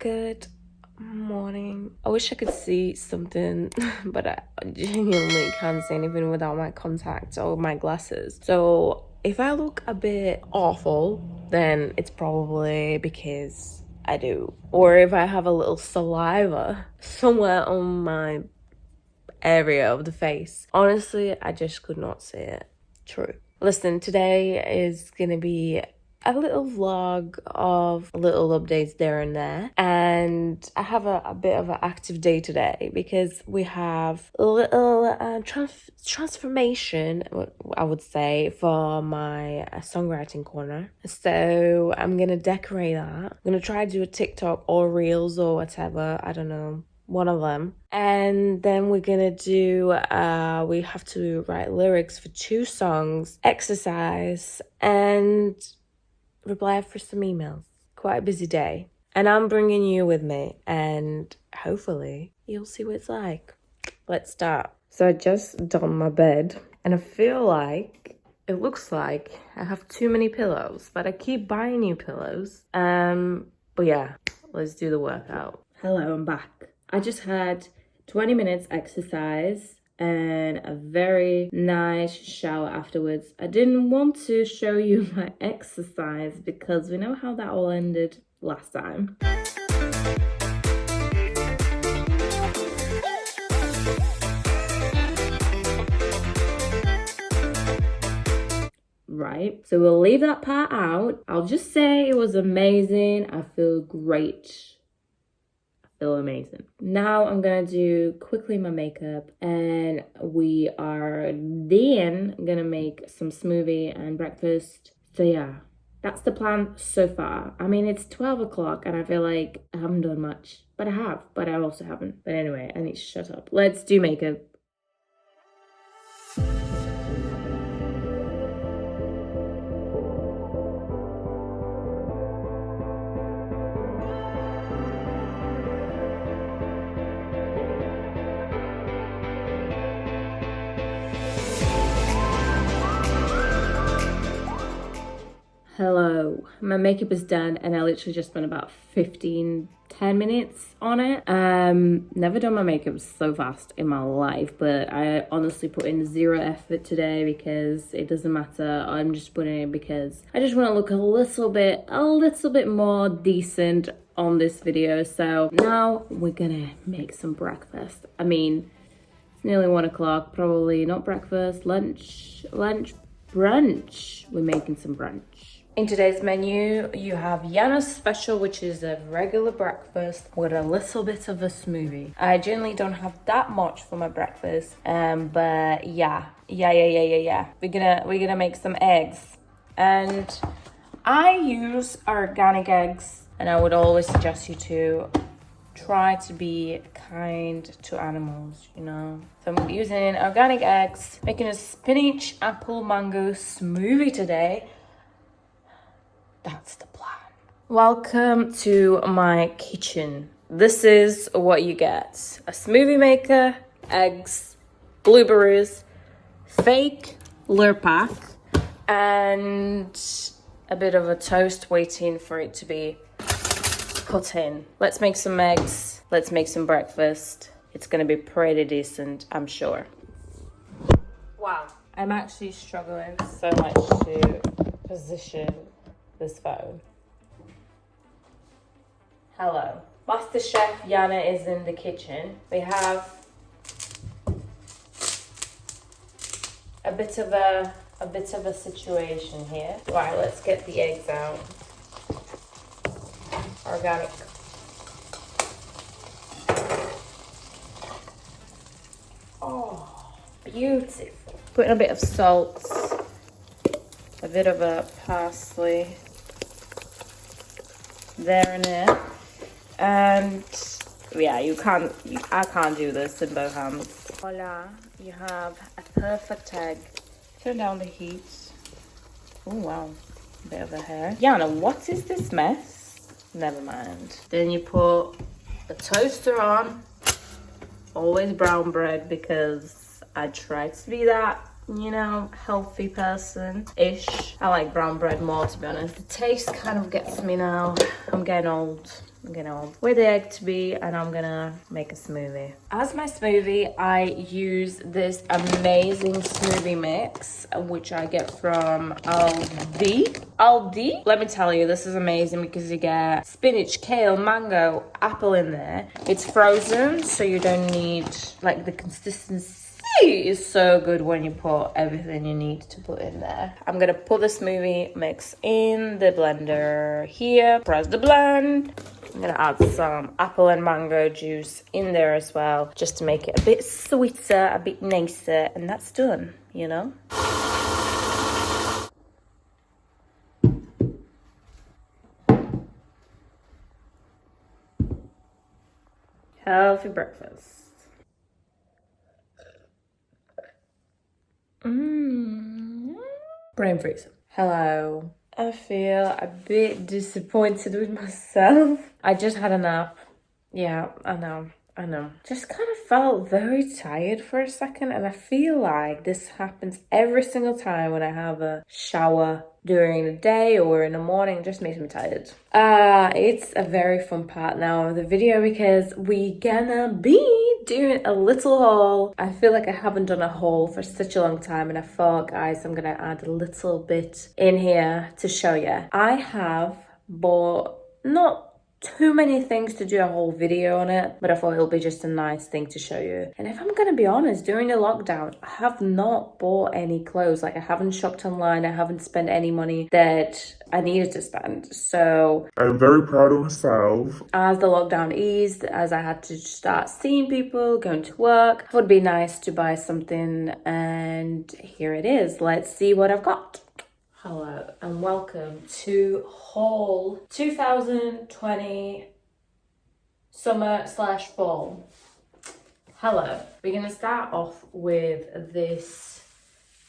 Good morning. I wish I could see something, but I genuinely can't see anything without my contacts or my glasses. So if I look a bit awful, then it's probably because I do. Or if I have a little saliva somewhere on my area of the face. Honestly, I just could not see it. True. Listen, today is gonna be a little vlog of little updates there and there, and I have a bit of an active day today because we have a little transformation, I would say, for my songwriting corner. So I'm gonna decorate that. I'm gonna try to do a TikTok or Reels or whatever, I don't know, one of them. And then we're gonna do we have to write lyrics for 2 songs, exercise, and reply for some emails. Quite a busy day. And I'm bringing you with me, and hopefully you'll see what it's like. Let's start. So I just done my bed, and I feel like it looks like I have too many pillows, but I keep buying new pillows. But yeah, let's do the workout. Hello, I'm back. I just had 20 minutes exercise and a very nice shower afterwards. I didn't want to show you my exercise because we know how that all ended last time. Right, so we'll leave that part out. I'll just say it was amazing. I feel great. Amazing. Now I'm gonna do quickly my makeup, and we are then gonna make some smoothie and breakfast. So yeah, that's the plan so far. I mean, it's 12 o'clock and I feel like I haven't done much, but I have, but I also haven't. But anyway, I need to shut up. Let's do makeup. Hello, my makeup is done and I literally just spent about 10 minutes on it. Never done my makeup so fast in my life, but I honestly put in 0 effort today because it doesn't matter. I'm just putting it because I just want to look a little bit more decent on this video. So now we're gonna make some breakfast. I mean, it's nearly 1 o'clock, probably not breakfast, lunch, brunch. We're making some brunch. In today's menu, you have Jana's special, which is a regular breakfast with a little bit of a smoothie. I generally don't have that much for my breakfast, but yeah. We're gonna make some eggs, and I use organic eggs, and I would always suggest you to try to be kind to animals, you know. So I'm using organic eggs, making a spinach, apple, mango smoothie today. That's the plan. Welcome to my kitchen. This is what you get. A smoothie maker, eggs, blueberries, fake Lurpak, and a bit of a toast waiting for it to be put in. Let's make some eggs. Let's make some breakfast. It's gonna be pretty decent, I'm sure. Wow. I'm actually struggling so much to position this phone. Hello. Master Chef Jana is in the kitchen. We have a bit of a situation here. Right, let's get the eggs out. Organic. Oh, beautiful. Putting a bit of salt, a bit of a parsley there and there, and yeah, I can't do this in both hands. Voila, you have a perfect egg. Turn down the heat. Oh wow, a bit of a hair. Jana, what is this mess? Never mind. Then you put the toaster on. Always brown bread because I try to be that, you know, healthy person-ish. I like brown bread more, to be honest. The taste kind of gets me now. I'm getting old. I'm gonna wait the egg to be, and I'm gonna make a smoothie. As my smoothie, I use this amazing smoothie mix, which I get from Aldi. Let me tell you, this is amazing because you get spinach, kale, mango, apple in there. It's frozen, so you don't need, like, the consistency is so good when you put everything you need to put in there. I'm gonna put the smoothie mix in the blender here, press the blend. I'm gonna add some apple and mango juice in there as well, just to make it a bit sweeter, a bit nicer, and that's done, you know? Healthy breakfast. Brain freeze. Hello. I feel a bit disappointed with myself. I just had a nap. Yeah, I know. Just kind of felt very tired for a second, and I feel like this happens every single time when I have a shower during the day or in the morning. It just makes me tired. It's a very fun part now of the video because we gonna be doing a little haul. I feel like I haven't done a haul for such a long time, and I thought, guys, I'm gonna add a little bit in here to show you. I have bought not too many things to do a whole video on it, but I thought it'll be just a nice thing to show you. And if I'm gonna be honest, during the lockdown, I have not bought any clothes. Like, I haven't shopped online, I haven't spent any money that I needed to spend. So I'm very proud of myself. As the lockdown eased, as I had to start seeing people, going to work, it would be nice to buy something, and here it is. Let's see what I've got. Hello and welcome to haul 2020 summer/fall. Hello. We're gonna start off with this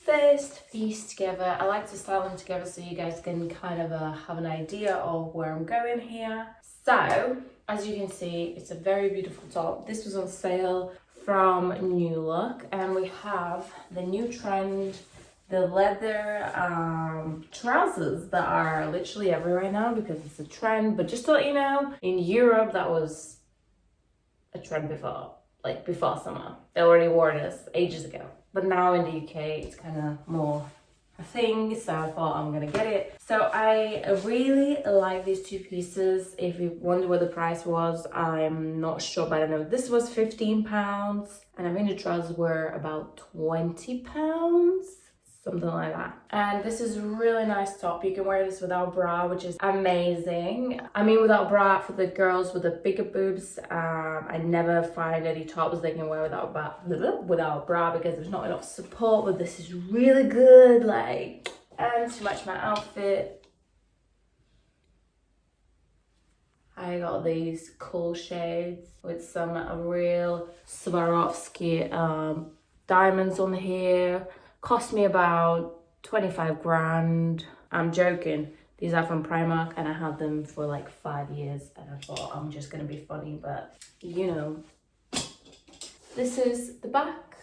first piece together. I like to style them together so you guys can kind of have an idea of where I'm going here. So, as you can see, it's a very beautiful top. This was on sale from NewLook, and we have the new trend, the leather trousers that are literally everywhere now because it's a trend. But just to let you know, in Europe that was a trend before, like before summer. They already wore this ages ago. But now in the UK it's kind of more a thing, so I thought I'm gonna get it. So I really like these two pieces. If you wonder what the price was, I'm not sure, but I know this was £15 and I think the trousers were about £20. Something like that. And this is a really nice top. You can wear this without bra, which is amazing. I mean, without bra for the girls with the bigger boobs. I never find any tops they can wear without bra because there's not enough support, but this is really good. Like, and to match my outfit, I got these cool shades with some real Swarovski diamonds on here. Cost me about 25 grand. I'm joking. These are from Primark and I had them for like 5 years and I thought I'm just gonna be funny, but you know. This is the back.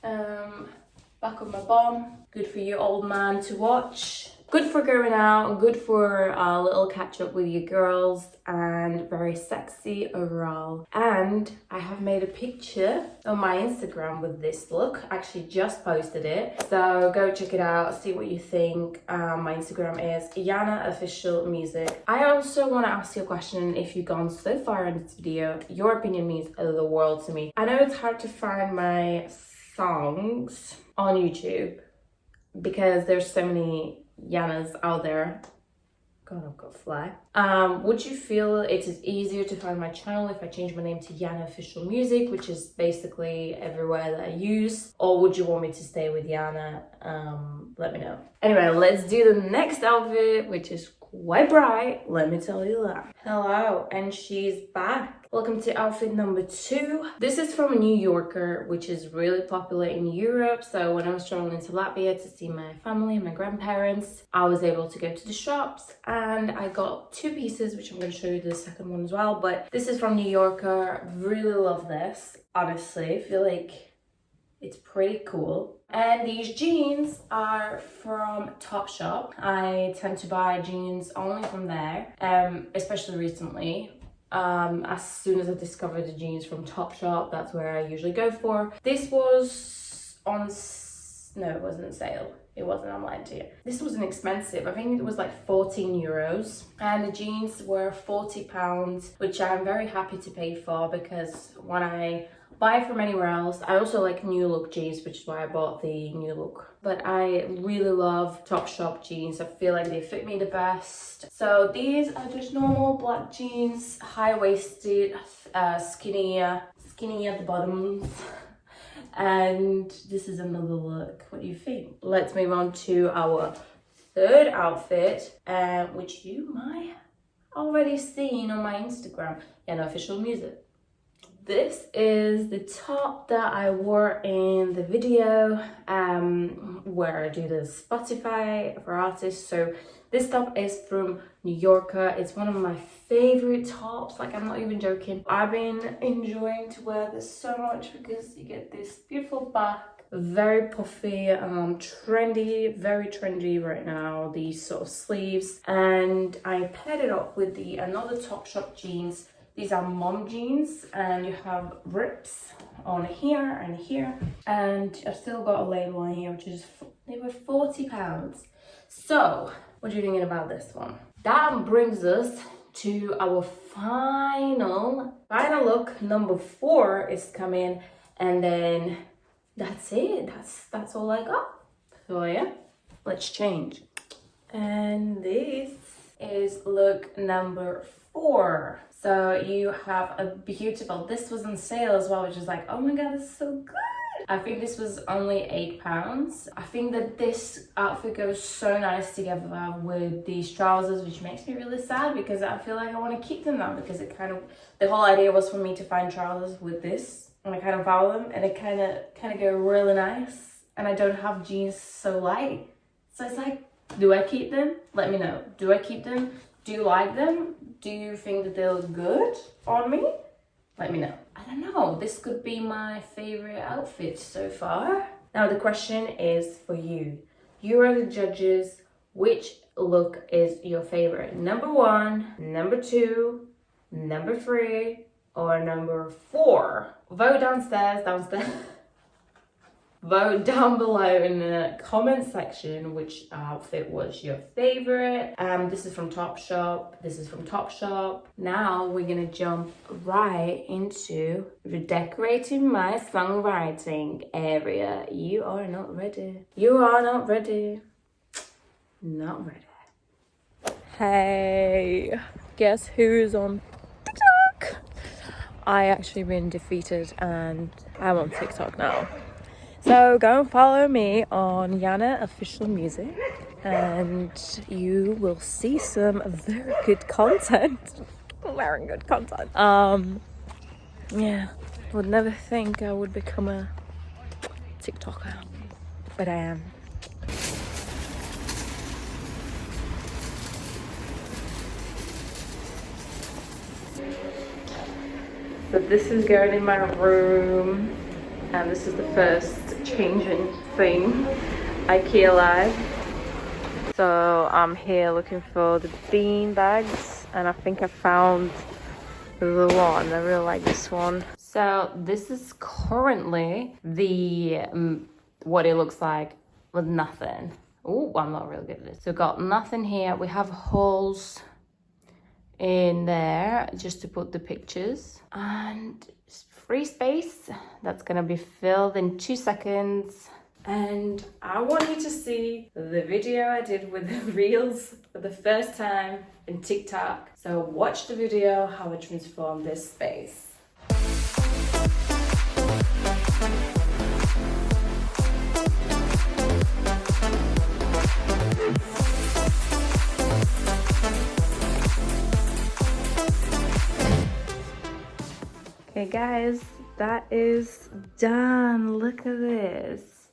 Back of my bum. Good for you old man to watch. Good for going out, good for a little catch up with your girls, and very sexy overall. And I have made a picture on my Instagram with this look. I actually just posted it, so go check it out, see what you think. My Instagram is NewLook. I also want to ask you a question. If you've gone so far in this video, your opinion means the world to me. I know it's hard to find my songs on YouTube because there's so many Janas out there. God, I've got a fly. Would you feel it is easier to find my channel if I change my name to Jana Official Music, which is basically everywhere that I use, or would you want me to stay with Jana? Let me know. Anyway, let's do the next outfit, which is quite bright, let me tell you that. Hello, and she's back. Welcome to outfit number 2. This is from New Yorker, which is really popular in Europe. So when I was traveling to Latvia to see my family and my grandparents, I was able to go to the shops and I got 2 pieces, which I'm going to show you the second one as well. But this is from New Yorker. Really love this. Honestly, I feel like it's pretty cool. And these jeans are from Topshop. I tend to buy jeans only from there, especially recently. as soon as I discovered the jeans from Topshop. That's where I usually go for. This was on, no, it wasn't on sale. It wasn't, I'm lying to you. This wasn't expensive. I think it was like 14 euros. And the jeans were £40, which I'm very happy to pay for, because when I buy from anywhere else, I also like NewLook jeans, which is why I bought the NewLook. But I really love Topshop jeans. I feel like they fit me the best. So these are just normal black jeans, high-waisted, skinny at the bottoms. And this is another look. What do you think? Let's move on to our third outfit, which you might already seen on my Instagram, Jana Official Music. This is the top that I wore in the video where I do the Spotify for artists. So this top is from New Yorker. It's one of my favorite tops, like I'm not even joking. I've been enjoying to wear this so much because you get this beautiful back, very puffy, trendy, very trendy right now, these sort of sleeves. And I paired it up with the another Topshop jeans. These are mom jeans, and you have rips on here and here, and I've still got a label on here, which is, they were £40. So what are you thinking about this one? That brings us to our final look. Number 4 is coming, and then that's it. That's all I got. So yeah, let's change. And this is look number 4. So you have a beautiful, this was on sale as well, which is like, oh my god, this is so good. I think this was only £8. I think that this outfit goes so nice together with these trousers, which makes me really sad because I feel like I want to keep them now, because it kind of, the whole idea was for me to find trousers with this, and I kind of follow them, and it kind of go really nice, and I don't have jeans so light. So it's like, do I keep them? Let me know. Do I keep them? Do you like them? Do you think that they look good on me? Let me know. I don't know. This could be my favorite outfit so far. Now the question is for you. You are the judges. Which look is your favorite? Number 1, number 2, number 3, or number 4? Vote downstairs. Vote down below in the comment section which outfit was your favorite. This is from Topshop. This is from Topshop. Now we're gonna jump right into redecorating my songwriting area. You are not ready. You are not ready. Not ready. Hey, guess who's on TikTok? I actually been defeated and I'm on TikTok now. So go and follow me on Jana Official Music, and you will see some very good content. Very good content. Yeah, would never think I would become a TikToker, but I am. So this is going in my room. And this is the first changing thing, IKEA Live. So I'm here looking for the bean bags, and I think I found the one. I really like this one. So this is currently the what it looks like with nothing. Oh, I'm not really good at this. So we've got nothing here. We have holes in there just to put the pictures, and free space that's gonna be filled in 2 seconds. And I want you to see the video I did with the reels for the first time in TikTok. So watch the video how I transformed this space. Okay guys, that is done. Look at this.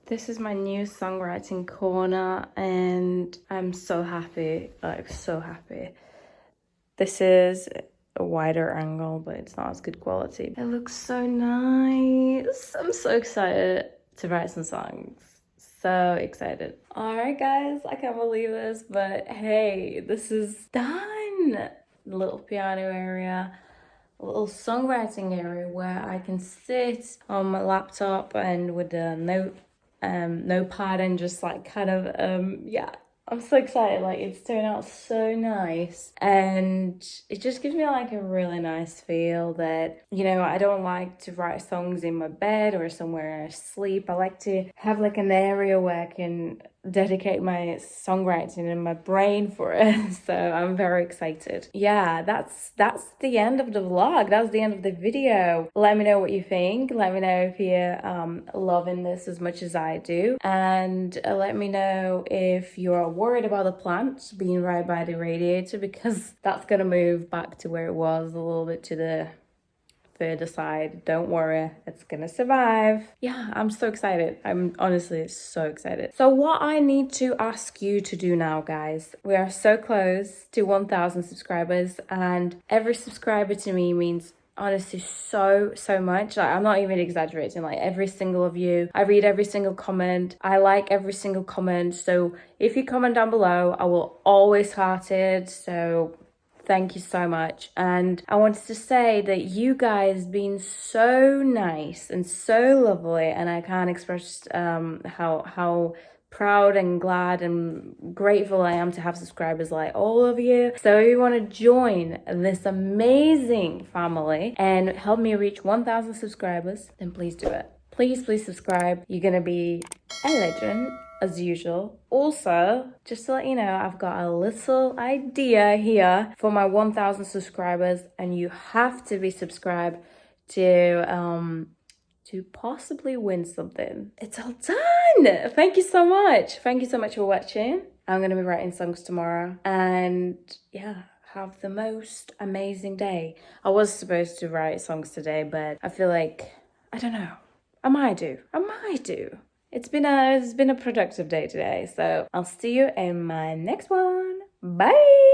This is my new songwriting corner and I'm so happy, like so happy. This is a wider angle, but it's not as good quality. It looks so nice. I'm so excited to write some songs. So excited. All right guys, I can't believe this, but hey, this is done. a little piano area, a little songwriting area where I can sit on my laptop and with a notepad and just like kind of yeah, I'm so excited. Like, it's turned out so nice, and it just gives me like a really nice feel that, you know, I don't like to write songs in my bed or somewhere I sleep. I like to have like an area where I can dedicate my songwriting and my brain for it. So I'm very excited. Yeah, that's the end of the vlog. That's the end of the video. Let me know what you think. Let me know if you're loving this as much as I do, and let me know if you're worried about the plant being right by the radiator, because that's gonna move back to where it was, a little bit to the further side. Don't worry, it's gonna survive. Yeah, I'm so excited. I'm honestly so excited. So what I need to ask you to do now, guys, we are so close to 1,000 subscribers, and every subscriber to me means honestly so much. Like, I'm not even exaggerating. Like, every single of you, I read every single comment, I like every single comment. So if you comment down below, I will always heart it. So thank you so much. And I wanted to say that you guys been so nice and so lovely, and I can't express how proud and glad and grateful I am to have subscribers like all of you. So if you want to join this amazing family and help me reach 1,000 subscribers, then please do it. Please subscribe. You're gonna be a legend as usual. Also, just to let you know, I've got a little idea here for my 1,000 subscribers, and you have to be subscribed to possibly win something. It's all done. Thank you so much. Thank you so much for watching. I'm gonna be writing songs tomorrow, and yeah, have the most amazing day. I was supposed to write songs today, but I feel like, I don't know, I might do. It's been a productive day today, so I'll see you in my next one. Bye.